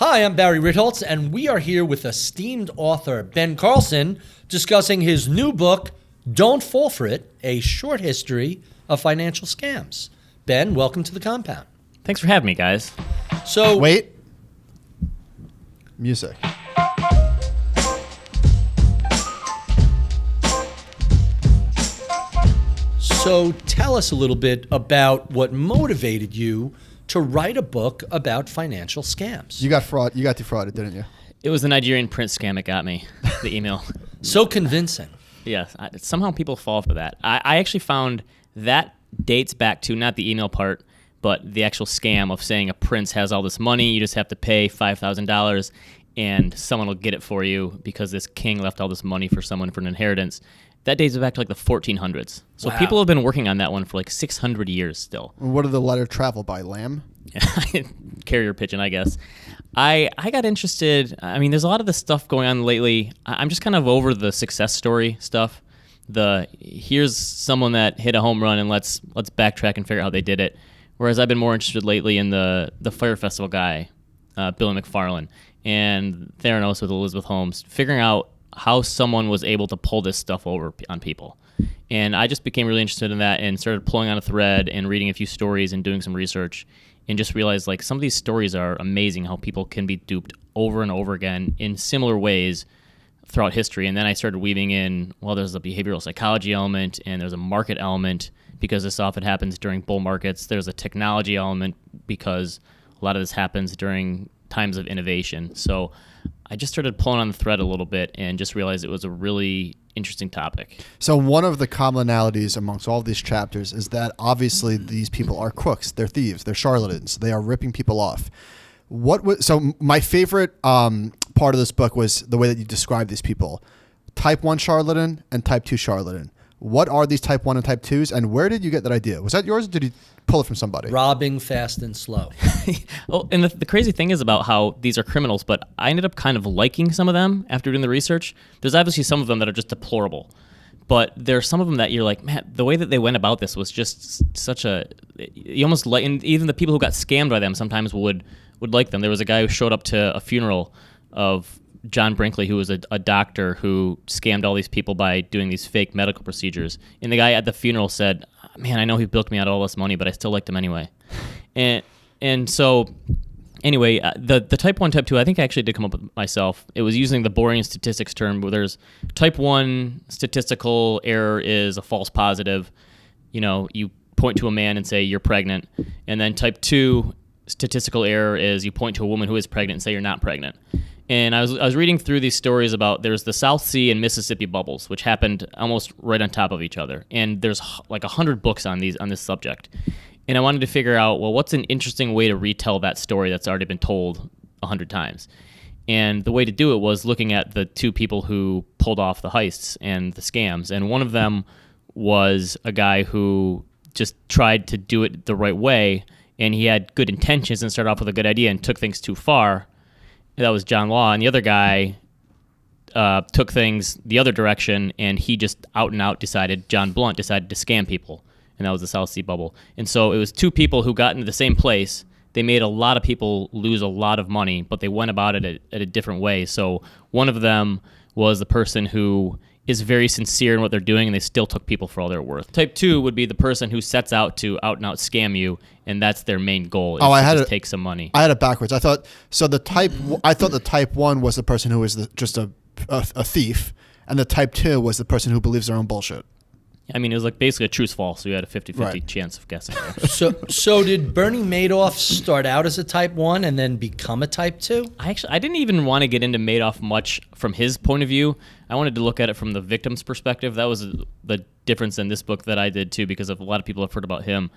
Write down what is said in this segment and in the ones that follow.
Hi, I'm Barry Ritholtz, and we are here with esteemed author Ben Carlson discussing his new book, Don't Fall For It, A Short History of Financial Scams. Ben, welcome to the compound. Thanks for having me, guys. So, Wait. Music. So tell us a little bit about what motivated you to write a book about financial scams. You got defrauded, didn't you? It was the Nigerian prince scam that got me, the email. So convincing. Yes, somehow people fall for that. I actually found that dates back to not the email part, but the actual scam of saying a prince has all this money, you just have to pay $5,000 and someone will get it for you because this king left all this money for someone for an inheritance. That dates back to like the 1400s. So Wow. People have been working on that one for like 600 years still. What did the letter travel by? Lamb? Carrier pigeon, I guess. I got interested. I mean, there's a lot of this stuff going on lately. I'm just kind of over the success story stuff. Here's someone that hit a home run and let's backtrack and figure out how they did it. Whereas I've been more interested lately in the Fire Festival guy, Billy McFarland, and Theranos with Elizabeth Holmes, figuring out how someone was able to pull this stuff over on people. And I just became really interested in that and started pulling on a thread and reading a few stories and doing some research and just realized like some of these stories are amazing, how people can be duped over and over again in similar ways throughout history. And then I started weaving in, well, there's a behavioral psychology element and there's a market element because this often happens during bull markets. There's a technology element because a lot of this happens during times of innovation. So I just started pulling on the thread a little bit and just realized it was a really interesting topic. So one of the commonalities amongst all of these chapters is that obviously these people are crooks, they're thieves, they're charlatans, they are ripping people off. So my favorite part of this book was the way that you describe these people. Type 1 charlatan and type 2 charlatan. What are these type 1 and type 2s, and where did you get that idea? Was that yours, or did you pull it from somebody? Robbing fast and slow. Well, and the crazy thing is about how these are criminals, but I ended up kind of liking some of them after doing the research. There's obviously some of them that are just deplorable, but there's some of them that you're like, man, the way that they went about this was just such a, you almost like, and even the people who got scammed by them sometimes would like them. There was a guy who showed up to a funeral of John Brinkley, who was a doctor who scammed all these people by doing these fake medical procedures. And the guy at the funeral said, man, I know he bilked me out all this money, but I still liked him anyway. And so anyway, the type 1, type 2, I think I actually did come up with myself. It was using the boring statistics term where there's type 1 statistical error is a false positive. You know, you point to a man and say you're pregnant. And then type 2 statistical error is you point to a woman who is pregnant and say you're not pregnant. And I was reading through these stories about there's the South Sea and Mississippi bubbles, which happened almost right on top of each other. And there's like 100 books on this subject. And I wanted to figure out, well, what's an interesting way to retell that story that's already been told 100 times? And the way to do it was looking at the two people who pulled off the heists and the scams. And one of them was a guy who just tried to do it the right way, and he had good intentions and started off with a good idea and took things too far. That was John Law, and the other guy took things the other direction, and he just out and out John Blunt decided to scam people, and that was the South Sea bubble. And so it was two people who got into the same place. They made a lot of people lose a lot of money, but they went about it at a different way. So one of them was the person who is very sincere in what they're doing, and they still took people for all they're worth. Type 2 would be the person who sets out to out and out scam you, and that's their main goal. Is to take some money. I had it backwards. I thought the type 1 was the person who was just a thief, and the type 2 was the person who believes their own bullshit. I mean, it was like basically a truth false, so you had a 50-50 Right. chance of guessing. So did Bernie Madoff start out as a type 1 and then become a type 2? I didn't even want to get into Madoff much from his point of view. I wanted to look at it from the victim's perspective. That was the difference in this book that I did too, because of a lot of people have heard about him.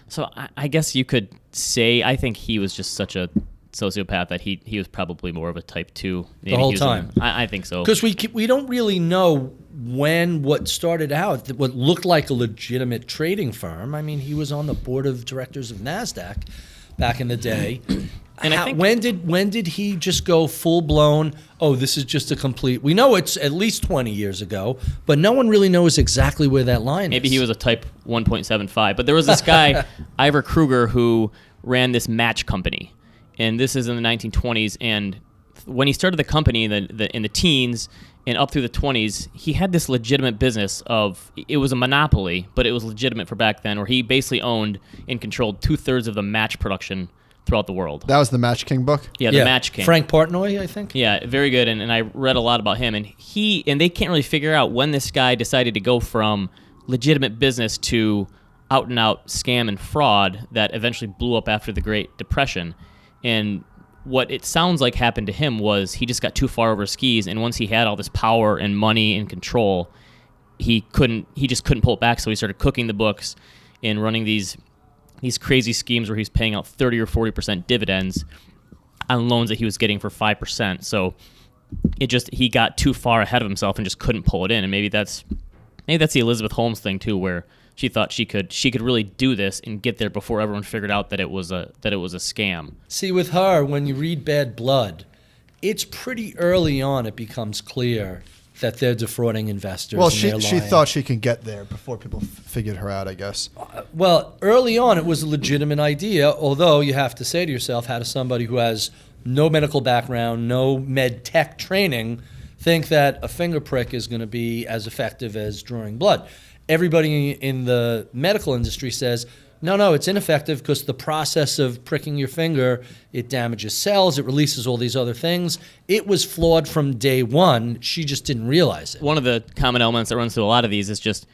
So I guess you could say I think he was just such a sociopath that he was probably more of a type 2. Maybe the whole time. I think so. Because we don't really know what started out, what looked like a legitimate trading firm. I mean, he was on the board of directors of NASDAQ back in the day. And I think when did he just go full blown? Oh, this is just a complete. We know it's at least 20 years ago, but no one really knows exactly where that line is. Maybe he was a type 1.75. But there was this guy, Ivor Kruger, who ran this match company. and this is in the 1920s. And when he started the company in the teens and up through the 20s, he had this legitimate business of, it was a monopoly, but it was legitimate for back then, where he basically owned and controlled 2/3 of the match production throughout the world. That was the Match King book? Yeah, the Match King. Frank Portnoy, I think. Yeah, very good. And I read a lot about him. And they can't really figure out when this guy decided to go from legitimate business to out-and-out scam and fraud that eventually blew up after the Great Depression. And what it sounds like happened to him was he just got too far over his skis, and once he had all this power and money and control, he just couldn't pull it back. So he started cooking the books and running these crazy schemes where he's paying out 30 or 40% dividends on loans that he was getting for 5%. So he got too far ahead of himself and just couldn't pull it in. And maybe that's the Elizabeth Holmes thing too, where she thought she could really do this and get there before everyone figured out that it was a scam. See, with her, when you read Bad Blood, it's pretty early on it becomes clear that they're defrauding investors. Well, and she thought she could get there before people figured her out, I guess. Well, early on it was a legitimate idea, although you have to say to yourself, how does somebody who has no medical background, no med tech training, think that a finger prick is going to be as effective as drawing blood? Everybody in the medical industry says, no, it's ineffective because the process of pricking your finger, it damages cells, it releases all these other things. It was flawed from day one. She just didn't realize it. One of the common elements that runs through a lot of these is just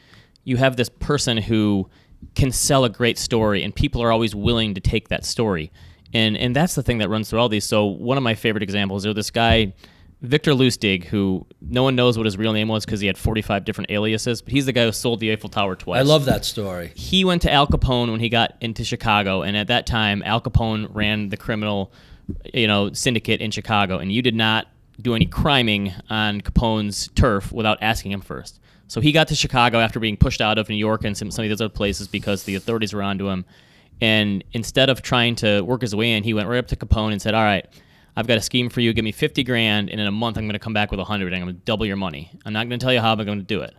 you have this person who can sell a great story, and people are always willing to take that story. And that's the thing that runs through all these. So one of my favorite examples is this guy, Victor Lustig, who no one knows what his real name was because he had 45 different aliases, but he's the guy who sold the Eiffel Tower twice. I love that story. He went to Al Capone when he got into Chicago, and at that time, Al Capone ran the criminal, syndicate in Chicago, and you did not do any criming on Capone's turf without asking him first. So he got to Chicago after being pushed out of New York and some of these other places because the authorities were onto him, and instead of trying to work his way in, he went right up to Capone and said, all right, I've got a scheme for you. Give me $50,000, and in a month I'm going to come back with $100,000, and I'm going to double your money. I'm not going to tell you how I'm going to do it.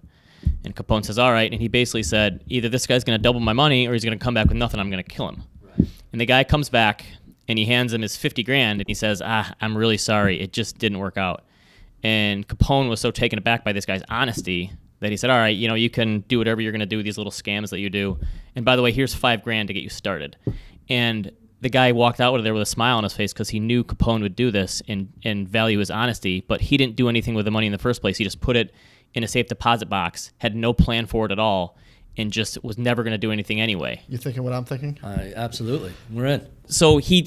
And Capone says, all right. And he basically said, either this guy's going to double my money or he's going to come back with nothing. I'm going to kill him. Right. And the guy comes back, and he hands him his $50,000, and he says, I'm really sorry. It just didn't work out. And Capone was so taken aback by this guy's honesty that he said, all right, you can do whatever you're going to do with these little scams that you do. And by the way, here's $5,000 to get you started. And the guy walked out there with a smile on his face because he knew Capone would do this and value his honesty, but he didn't do anything with the money in the first place. He just put it in a safe deposit box, had no plan for it at all, and just was never going to do anything anyway. You thinking what I'm thinking? Absolutely. We're in. So he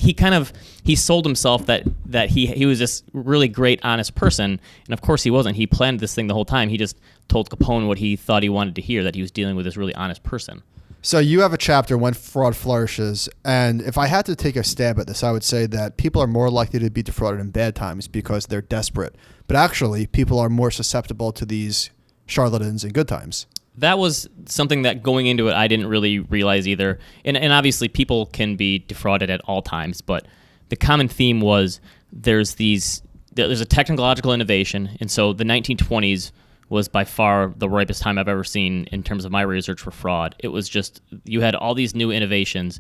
sold himself that he was this really great, honest person, and of course he wasn't. He planned this thing the whole time. He just told Capone what he thought he wanted to hear, that he was dealing with this really honest person. So you have a chapter, When Fraud Flourishes, and if I had to take a stab at this, I would say that people are more likely to be defrauded in bad times because they're desperate. But actually, people are more susceptible to these charlatans in good times. That was something that going into it I didn't really realize either. And obviously people can be defrauded at all times, but the common theme was there's a technological innovation, and so the 1920s was by far the ripest time I've ever seen in terms of my research for fraud. It was just, you had all these new innovations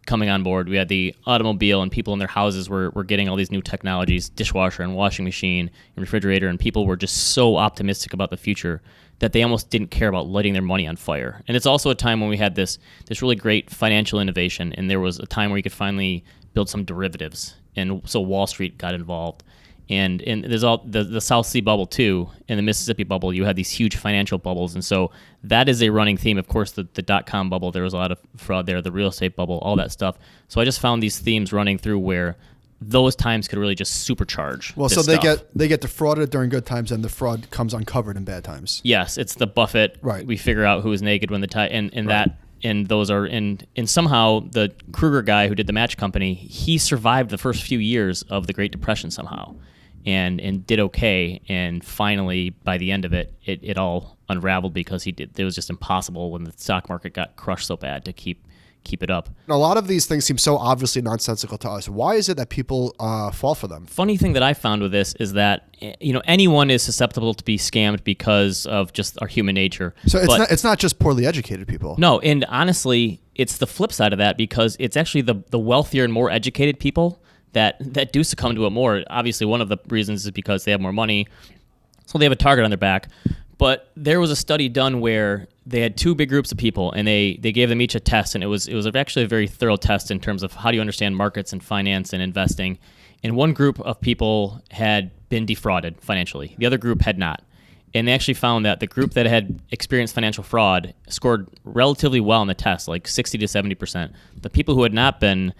coming on board. We had the automobile, and people in their houses were getting all these new technologies, dishwasher and washing machine and refrigerator, and people were just so optimistic about the future that they almost didn't care about lighting their money on fire. And it's also a time when we had this really great financial innovation, and there was a time where you could finally build some derivatives, and so Wall Street got involved. And there's all the South Sea bubble too, and the Mississippi bubble. You had these huge financial bubbles, and so that is a running theme. Of course, the dot-com bubble, there was a lot of fraud there. The real estate bubble, all that stuff. So I just found these themes running through where those times could really just supercharge. Well, so they get defrauded during good times, and the fraud comes uncovered in bad times. Yes, it's the Buffett. Right. We figure out who is naked when the time and right. that. And those are and somehow the Kruger guy who did the match company, he survived the first few years of the Great Depression somehow. And did okay, and finally by the end of it, it all unraveled because it was just impossible when the stock market got crushed so bad to keep it up. A lot of these things seem so obviously nonsensical to us. Why is it that people fall for them? Funny thing that I found with this is that anyone is susceptible to be scammed because of just our human nature. So it's not just poorly educated people. No, and honestly, it's the flip side of that, because it's actually the wealthier and more educated people that do succumb to it more. Obviously, one of the reasons is because they have more money, so they have a target on their back. But there was a study done where they had two big groups of people, and they gave them each a test, and it was actually a very thorough test in terms of how do you understand markets and finance and investing. And one group of people had been defrauded financially. The other group had not. And they actually found that the group that had experienced financial fraud scored relatively well on the test, like 60 to 70%. The people who had not been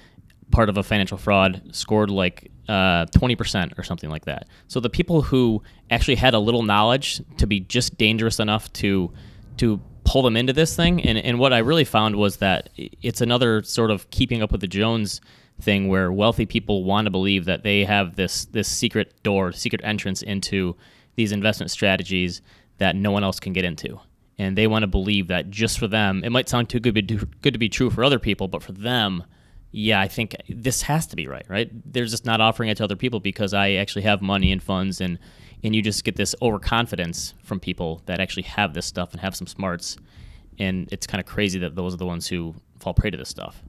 part of a financial fraud scored like 20% or something like that. So the people who actually had a little knowledge to be just dangerous enough to pull them into this thing, and what I really found was that it's another sort of keeping up with the Jones thing where wealthy people want to believe that they have this secret door, secret entrance into these investment strategies that no one else can get into. And they want to believe that just for them, it might sound too good to be true for other people, but for them, yeah, I think this has to be right? They're just not offering it to other people because I actually have money and funds, and you just get this overconfidence from people that actually have this stuff and have some smarts. And it's kind of crazy that those are the ones who fall prey to this stuff.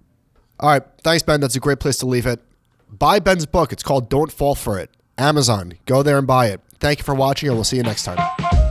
All right. Thanks, Ben. That's a great place to leave it. Buy Ben's book. It's called Don't Fall for It. Amazon. Go there and buy it. Thank you for watching, and we'll see you next time.